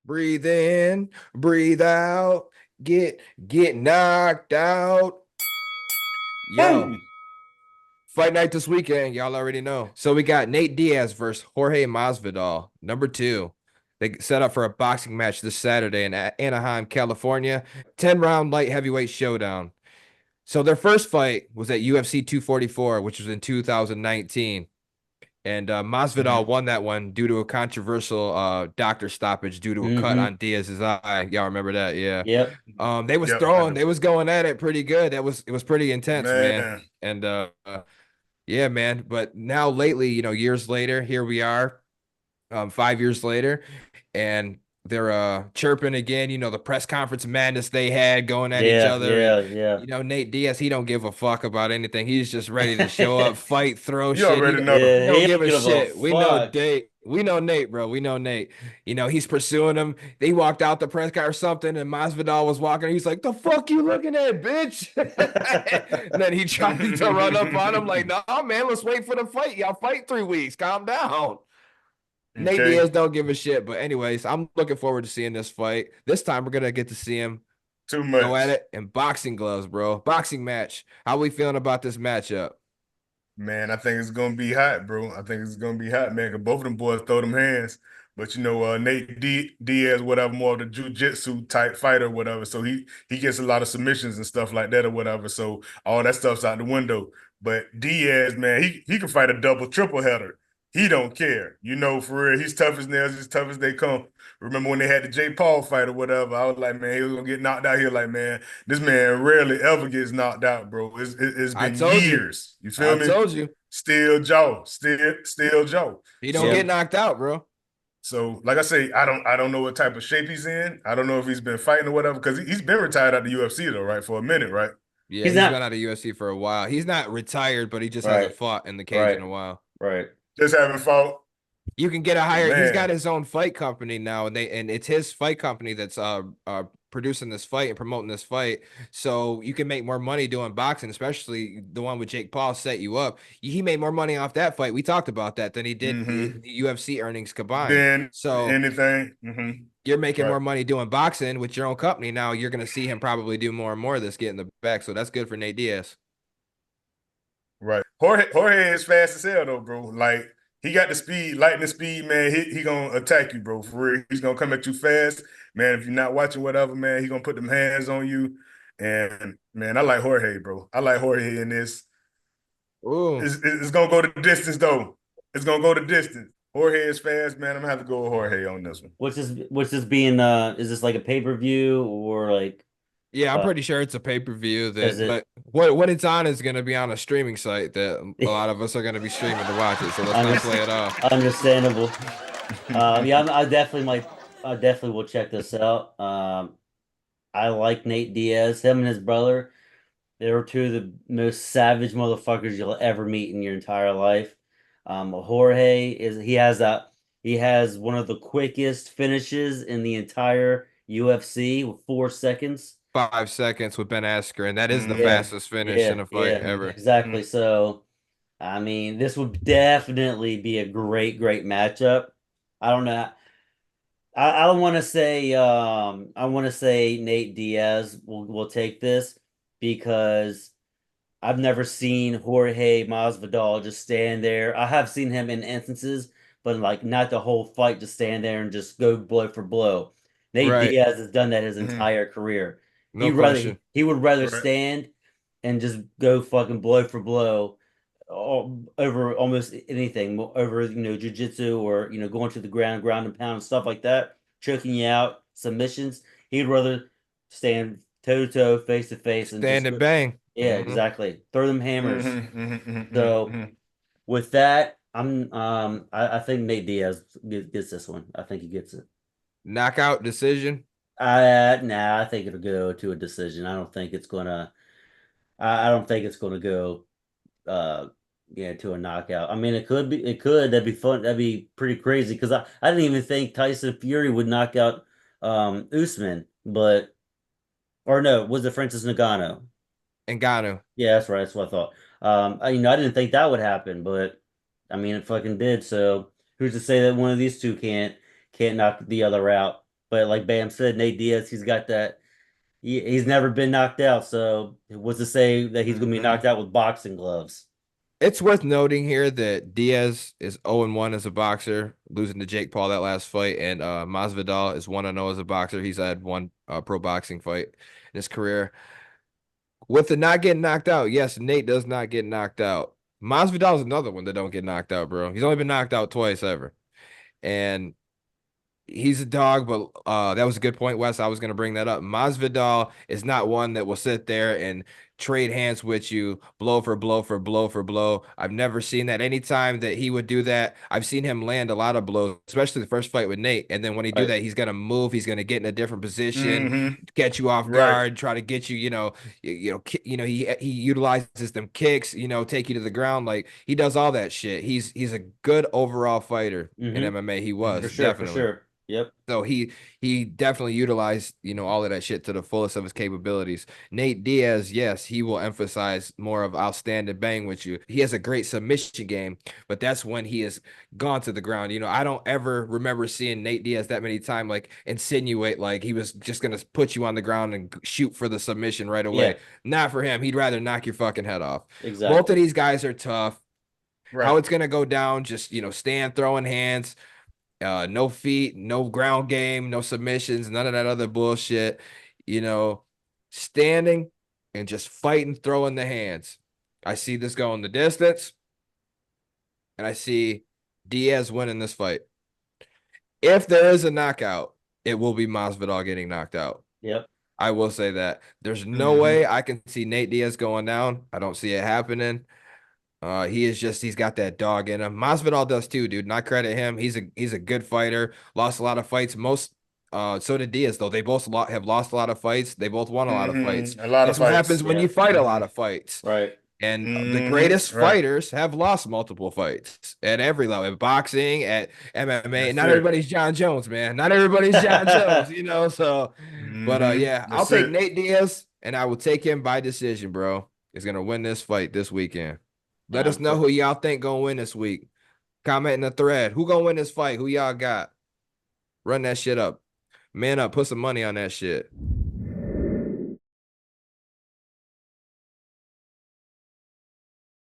Breathe in, breathe out, get knocked out. Yo, Boom. fight night this weekend. Y'all already know. So we got Nate Diaz versus Jorge Masvidal, number two. They set up for a boxing match this Saturday in Anaheim, California. 10-round light heavyweight showdown. So their first fight was at UFC 244, which was in 2019. And Masvidal Hmm. won that one due to a controversial doctor stoppage due to a cut Hmm. on Diaz's eye. Y'all remember that? Yeah. Yep. They was Yep. I throwing, do. they was going at it pretty good. It was pretty intense, man. Man. And yeah, man. But now lately, years later, here we are, 5 years later, and they're chirping again. The press conference madness they had going at each Yeah. other, and Yeah. Yeah. Nate Diaz, he don't give a fuck about anything. He's just ready to show up, fight, throw You shit. He already don't, know. he Yeah. don't He give don't a give a shit. We know fuck. Nate. We know Nate, bro. We know Nate. He's pursuing him. They walked out the press car or something, and Masvidal was walking. He's like, "The fuck you looking at, bitch?" And then he tried to run up on him, like, "No, man, let's wait for the fight. Y'all fight 3 weeks. Calm down." Nate Okay. Diaz don't give a shit. But anyways, I'm looking forward to seeing this fight. This time we're gonna get to see him Too go at much. it in boxing gloves, bro. Boxing match. How we feeling about this matchup? Man, I think it's gonna be hot, bro. I think it's gonna be hot, man. Cause both of them boys throw them hands. But Diaz, whatever, more of the jujitsu type fighter, whatever. So he gets a lot of submissions and stuff like that, or whatever. So all that stuff's out the window. But Diaz, man, he can fight a double, triple header. He don't care, for real. He's tough as nails, as tough as they come. Remember when they had the Jay Paul fight or whatever? I was like, man, he was gonna get knocked out here. Like, man, this man rarely ever gets knocked out, bro. It's I been told you. years. You I feel me? told you. Still Joe, still Joe. He don't get So So knocked out, bro. so like I say, I don't know what type of shape he's in. I don't know if he's been fighting or whatever because he's been retired out the UFC though, right, for a minute, right? Yeah, He's he's been not out of UFC for a while. He's not retired, but he just hasn't right, fought in the cage right, in a while. right. Just having fought, You can get a but higher. He's got man, his own fight company now, and it's his fight company that's producing this fight and promoting this fight. So you can make more money doing boxing, especially the one with Jake Paul set you up. He made more money off that fight. We talked about that than he did mm-hmm. the UFC earnings combined. Then So anything, mm-hmm. you're making Right, more money doing boxing with your own company now. You're going to see him probably do more and more of this, get in the back. So that's good for Nate Diaz. right. Jorge is fast as hell though, bro. Like he got the speed, lightning speed, man. He gonna attack you, bro. For real, he's gonna come at you fast, man. If you're not watching whatever, man, he gonna put them hands on you. And man, I like Jorge, bro. I like Jorge in this. Ooh, It's gonna go the distance though. It's gonna go the distance. Jorge is fast, man. I'm gonna have to go with Jorge on this one. What's this being is this like a pay-per-view or like yeah, I'm uh pretty sure it's a pay-per-view is that, it but what it's on is going to be on a streaming site that a lot of us are going to be streaming to watch it. So let's under, not play it off. understandable. Yeah, I definitely will check this out. I like Nate Diaz, him and his brother. They were two of the most savage motherfuckers you'll ever meet in your entire life. Jorge is he has one of the quickest finishes in the entire UFC with 4 seconds. 5 seconds with Ben Askren, and that is the Mm-hmm. Yeah, fastest finish yeah, in a fight yeah, ever. exactly. So, I mean, this would definitely be a great matchup. I don't know. I want to say I want to say Nate Diaz will take this because I've never seen Jorge Masvidal just stand there. I have seen him in instances, but like not the whole fight, just stand there and just go blow for blow. Nate Right. Diaz has done that his Mm-hmm. entire career. No question. He would rather Right. stand and just go fucking blow for blow over almost anything, over jujitsu or going to the ground and pound stuff like that, choking you out, submissions. He'd rather stand toe to toe, face to face, and Stand just and bang. yeah, Hmm. exactly. Throw them hammers. Mm-hmm. Mm-hmm. So Mm-hmm. with that, I think Nate Diaz gets this one. I think he gets it. Knockout decision. I think it'll go to a decision. I don't think it's gonna go uh to a knockout. I mean it could, that'd be fun, that'd be pretty crazy because I didn't even think Tyson Fury would knock out Usman, but or no, was it Francis Ngannou? Ngannou. Yeah, that's right. That's what I thought. I didn't think that would happen, but I mean, it fucking did. So who's to say that one of these two can't knock the other out? But like Bam said, Nate Diaz, he's got that. He's never been knocked out. So what's to say that he's going to be knocked Hmm. out with boxing gloves? It's worth noting here that Diaz is 0-1 as a boxer, losing to Jake Paul that last fight, and Masvidal is 1-0 as a boxer. He's had one pro boxing fight in his career. With the not getting knocked out, yes, Nate does not get knocked out. Masvidal is another one that don't get knocked out, bro. He's only been knocked out twice ever. And he's a dog, but that was a good point, Wes. I was going to bring that up. Masvidal is not one that will sit there and trade hands with you, blow for blow for blow for blow. I've never seen that. Anytime that he would do that, I've seen him land a lot of blows, especially the first fight with Nate. And then when he do Right. that, he's going to move. He's going to get in a different position, Hmm. catch you off Right. guard, try to get you. He utilizes them kicks. Take you to the ground. Like he does all that shit. He's a good overall fighter in Mm-hmm. MMA. He For was sure. For definitely. sure. Yep. So he definitely utilized, all of that shit to the fullest of his capabilities. Nate Diaz, yes, he will emphasize more of I'll stand and bang with you. He has a great submission game, but that's when he has gone to the ground. I don't ever remember seeing Nate Diaz that many times like insinuate like he was just gonna put you on the ground and shoot for the submission right Yeah. away. Not for him. He'd rather knock your fucking head off. Both of Exactly. these guys are tough. How Right. it's gonna go down, just stand throwing hands. No feet, no ground game, no submissions, none of that other bullshit. You know, Standing and just fighting, throwing the hands. I see this going the distance, and I see Diaz winning this fight. If there is a knockout, it will be Masvidal getting knocked out. Yep. I will say that. There's no Hmm. way I can see Nate Diaz going down. I don't see it happening. He's got that dog in him. Masvidal does too, dude. And I credit him. He's a good fighter. Lost a lot of fights. So did Diaz though. They both have lost a lot of fights. They both won a lot of fights. A lot of That's what fights. happens when Yeah. you fight a Hmm. lot of fights. Right. And the greatest Right. fighters have lost multiple fights at every level, at boxing, at MMA. And That's not it. everybody's John Jones, man. Not everybody's John Jones, So, but yeah, I'll That's take it. Nate Diaz, and I will take him by decision, bro. He's gonna win this fight this weekend. And Let us know who y'all think gonna win this week. Comment in the thread. Who gonna win this fight? Who y'all got? Run that shit up. Man up. Put some money on that shit.